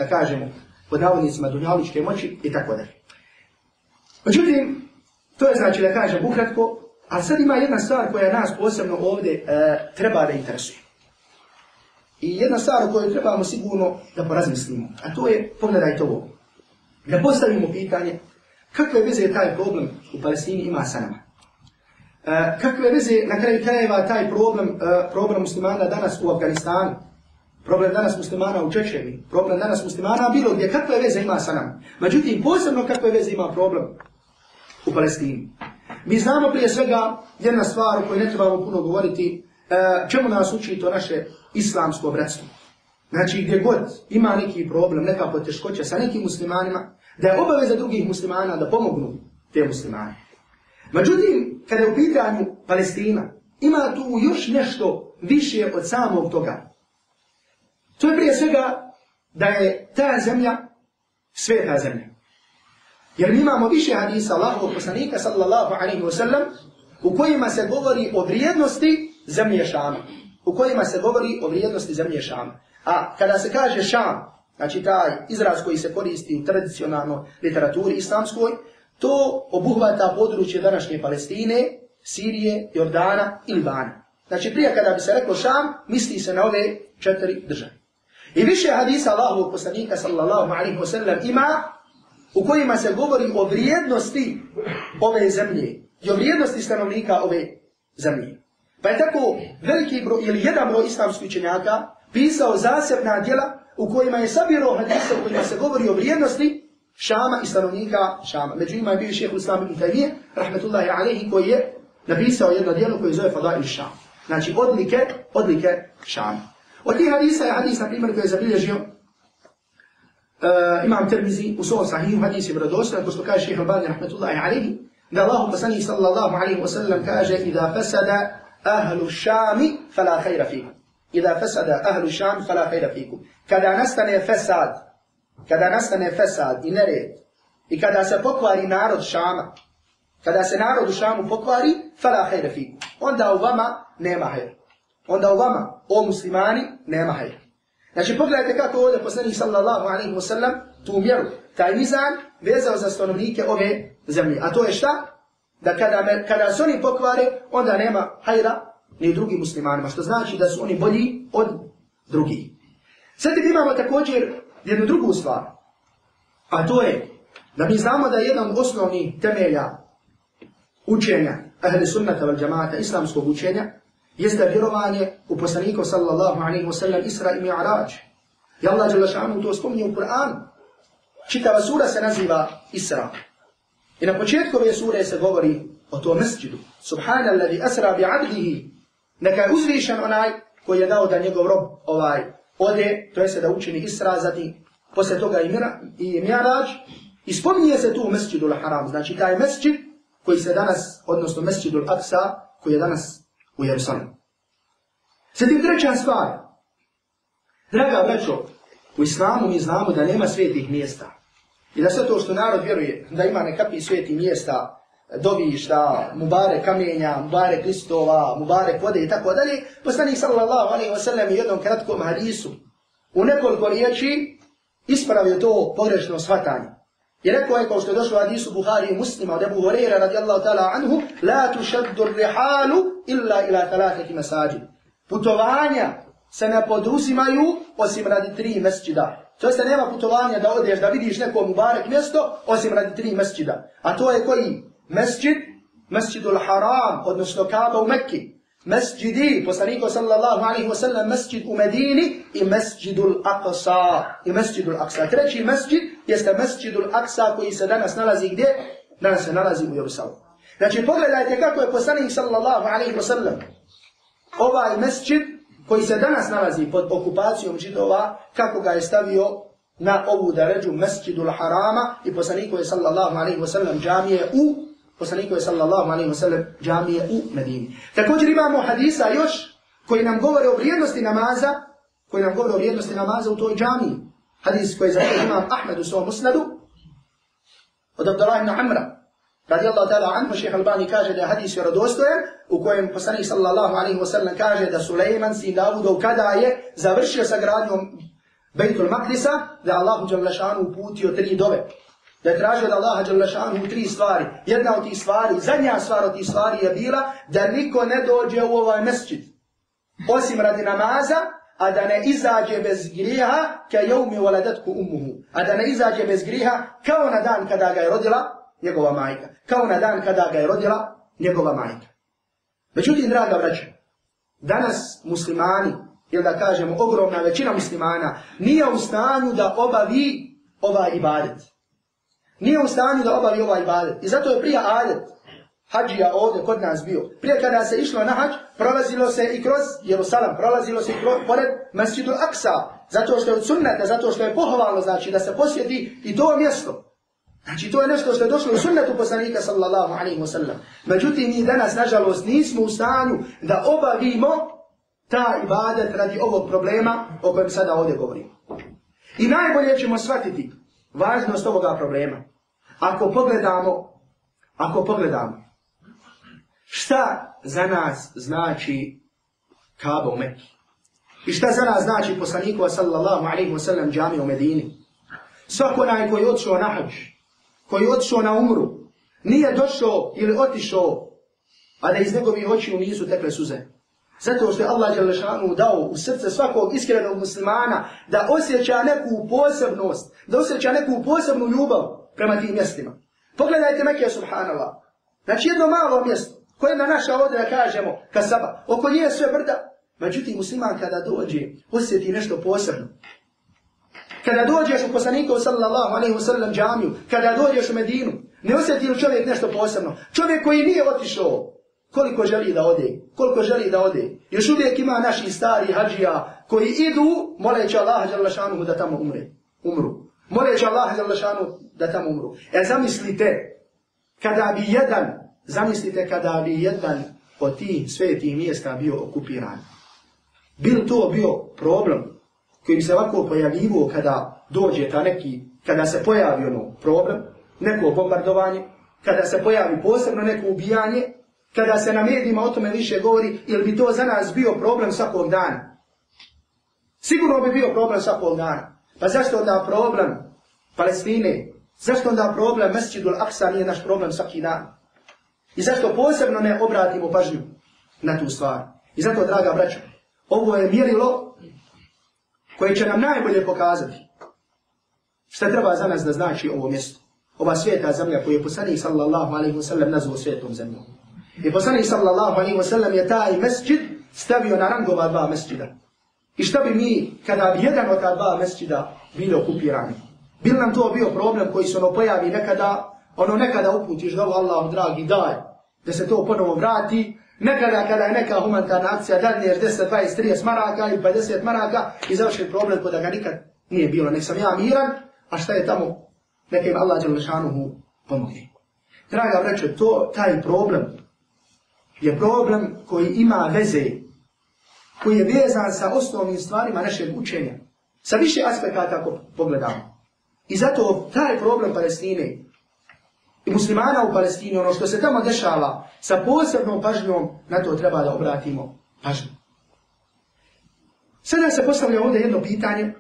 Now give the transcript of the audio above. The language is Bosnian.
da kažemo, pod navodnicima dunjaličke moći i tako dalje. Međutim, to je znači da kažem ukratko, a sad ima jedna stvar koja nas posebno ovdje treba da interesuje. I jedna stvar o kojoj trebamo sigurno da porazmislimo, a to je, pogledajte ovo, da postavimo pitanje kakve veze taj problem u Palestini ima sa nama. Kakve veze na kraju krajeva taj problem muslimana danas u Afganistanu, problem danas muslimana u Čečeni, problem danas muslimana bilo gdje, kakve veze ima sa nama. Međutim, posebno kakve veze ima problem u Palestini. Mi znamo prije svega jedna stvar o kojoj ne trebamo puno govoriti, čemu nas uči to naše islamsko bratstvo. Znači gdje god ima neki problem, neka poteškoća sa nekim muslimanima, da je obaveza drugih muslimana da pomognu te muslimane. Međutim, kada je u pitanju Palestina, ima tu još nešto više od samog toga. To je prije svega da je ta zemlja sveta zemlja. Jer mi imamo više hadisa Allahovog poslanika sallallahu alaihi wa sallam u kojima se govori o vrijednosti zemlje Šama. U kojima se govori o vrijednosti zemlje Šama. A kada se kaže Šam, znači taj izraz koji se koristi u tradicionalnoj literaturi islamskoj, to obuhvata područje današnje Palestine, Sirije, Jordana i Libana. Znači prije kada bi se reklo Šam, misli se na ove 4 države. I više hadisa Allahovog poslanika sallallahu alaihi wa sallam ima u kojima se govori o vrijednosti ove zemlje i o vrijednosti stanovnika ove zemlje. Pa je tako veliki broj ili jedan broj islamskih učenjaka pisao zasebna djela u kojima je sabirao hadisa u kojima se govori o vrijednosti Šama i stanovnika Šama. Među njima je bio šejh Islam ibn Tajmije, rahmetullahi alejhi, koji je napisao jedno djelo koje zove Fadail Šam. Znači odlike Šama. Od tih hadisa je hadis, na primjer, koji je zabilježio Imam Tirmizi u svom sahihu, hadis je vjerodostojan, ko što kaže šejh Albani, rahmetullahi alejhi, da Allahu poslanik sallallahu alejhi ve sellem kaže: "Iza fasada ahlu Šami fala khayra fikum." Iza fasada ahlu Šam fala khayra fikum. Kada nastane fesad i nered, i kada se pokvari narod Šama, kada se narod u Šamu pokvari, fala khayra fikum. Onda u vama nema hajra. Onda u vama, o muslimani, nema hajra. Znači pogledajte kako ovdje poslanik sallallahu alaihi wa sallam tu mjeru, taj mizan vezao za stanovnike ove zemlje. A to je šta? Da kada se oni pokvare, onda nema hajra ni drugim muslimanima, što znači da su oni bolji od drugih. Sad imamo također jednu drugu stvar, a to je da mi znamo da je jedan od osnovnih temelja učenja ahli sunnata wal džamaata, islamskog učenja, jeste vjerovanje u poslanika sallallahu alaihi wa sallam Isra i Mi'raj. I Allah dželle šanuhu to spominje u Kur'anu. Čitava sura se naziva Isra. I na početku ove sure se govori o tom mesdžidu. Subhanalladhi asra bi abdihi. Neka je uzvišen onaj koji je dao da njegov rob ode, to je da učini Isra, zatim poslije toga i Mi'raj. I spominje se tu mesdžidul haram. Znači taj mesdžid koji se danas, odnosno mesdžidul Aqsa, koji je danas u Jerusalimu. Zatim treća stvar. Draga braćo, u islamu mi znamo da nema svetih mjesta. I da sve to što narod vjeruje, da ima nekakvih svetih mjesta, dovišta, mubare kamenja, mubare listova, mubare vode i tako dalje, poslanik sallallahu alejhi ve sellem u jednom kratkom hadisu u nekoliko riječi ispravio to pogrešno shvatanje. I rekao je, kao što je došlo u hadisu Buhari i Muslima od Ebu Hureyra radijallahu ta'ala anhu: "La tušaddu rihalu illa ila talatati masajid." Putovanja se ne poduzimaju osim radi 3 mesdžida. To jest nema putovanja da odeš da vidiš neko mubarek mjesto osim radi 3 mesdžida. A to je koji? Mesdžid, Mesdžidul Haram, odnosno Kaaba u Mekki. Mesdžidi, poslanik sallallahu alejhi ve sellem, mesdžid u Medini i Mesdžidul Aqsa. Treći mesdžid jeste Mesdžidul Aqsa koji se danas nalazi gdje? Danas se nalazi u Jerusalimu. Znači pogledajte kako je poslanik sallallahu alejhi ve sellem ovaj mesdžid koji se danas nalazi pod okupacijom Židova, kako ga je stavio na ovu deređu Mesdžidul Harama i poslanik sallallahu alejhi ve sellem džamije u Medini. Također imamo hadisa još koji nam govore o vrijednosti namaza, u toj džamiji. Hadis koji zabilježi imam Ahmed u svom musnadu od Abdullah ibn Amra radijallahu ta'ala anhu. Šejh Albani kaže da je hadis vjerodostojan u kojem poslanik sallallahu alejhi ve sellem kaže da Sulejman sin Davudov kada je završio sa gradnjom Bejtul Maqdisa, da je Allahu Đalešanu uputio 3 dove. Da je tražio od Allaha Đalešanu 3 stvari. Jedna od tih stvari, zadnja stvar od tih stvari je bila da niko ne dođe u ovaj mesdžid. Osim radi namaza, a da ne izađe bez grijeha ka jevmi waladatku ummuhu. A da ne izađe bez grijeha kao na dan kada ga je rodila njegova majka. Kao na dan kada ga je rodila njegova majka. Međutim, draga braća, danas muslimani, ili da kažemo ogromna većina muslimana, nije u stanju da obavi ovaj ibadet. Nije u stanju da obavi ovaj ibadet. I zato je prije adet hađija ovdje kod nas bio. Prije kada se išlo na hađ, prolazilo se i kroz Jerusalam, prolazilo se i pored Masjidu Aksa. Zato što je od sunneta, zato što je pohvalno, znači da se posjeti i to mjesto. Znači to je nešto što je došlo u sunnetu poslanika sallallahu alaihi wa sallam. Međutim, mi danas, nažalost, nismo u stanju da obavimo ta ibadet radi ovog problema o kojem sada ovdje govorimo. I najbolje ćemo shvatiti važnost ovoga problema ako pogledamo šta za nas znači Kaaba u Mekki i šta za nas znači poslanikova sallallahu alaihi wa sallam džamija u Medini. Svako onaj koji je otišao na hadž, koji je otišao na umru, nije došao ili otišao, a da iz njegovih očiju nisu tekle suze. Zato što je Allah Đalešanu dao u srce svakog iskrenog muslimana da osjeća neku posebnost, da osjeća neku posebnu ljubav prema tim mjestima. Pogledajte Mekke, subhanallah. Znači jedno malo mjesto, koje na naša ovdje da kažemo kasaba, oko nje je sve brda. Međutim, musliman kada dođe, osjeti nešto posebno. Kada dođeš u poslanikov sallallahu alaihi wa sallam džamiju, kada dođeš u Medinu, ne osjeti li čovjek nešto posebno? Čovjek koji nije otišao, koliko želi da ode. Još uvijek ima naših starih hađija koji idu moleći Allaha Đalešanu da tamo umru. Moleći Allaha Đalešanu da tamo umru. Zamislite kada bi jedan od tih svetih mjesta bio okupiran. Bil to bio problem koji bi se ovako pojavivao kada dođe kada se pojavi problem, neko bombardovanje, kada se pojavi posebno neko ubijanje, kada se na medijima o tome više govori, ili bi to za nas bio problem svakog dana? Sigurno bi bio problem svakog dana. Pa zašto onda problem Palestine? Zašto onda problem Mesdžidul Aksa nije naš problem svaki dan? I zašto posebno ne obratimo pažnju na tu stvar? I zato, draga braćo, ovo je mjerilo koje će nam najbolje pokazati šta treba za nas da znači ovo mjesto. Ova sveta zemlja koju je poslanik sallallahu alaihi wa sallam nazvao svetom zemljom. I poslanik sallallahu alaihi wa sallam je taj mesdžid stavio na rangova 2 mesdžida. I šta bi mi, kada bi jedan od ta 2 mesdžida bili okupirani? Bil nam to bio problem koji se pojavi nekada uputiš da Allahu dragi daj, da se to ponovo vrati, nekada kada je neka humanitarna akcija dadneš 10, 20, 30 maraka ili 50 maraka i završi problem kod da ga nikad nije bilo. Nek sam ja miran, a šta je tamo? Neka im Allah Đalešanuhu pomogne. Draga braćo, taj problem je problem koji ima veze, koji je vezan sa osnovnim stvarima našeg učenja, sa više aspekata ako pogledamo. I zato taj problem Palestine i muslimana u Palestini, ono što se tamo dešava, sa posebnom pažnjom, na to treba da obratimo pažnju. Sada se postavlja ovdje jedno pitanje,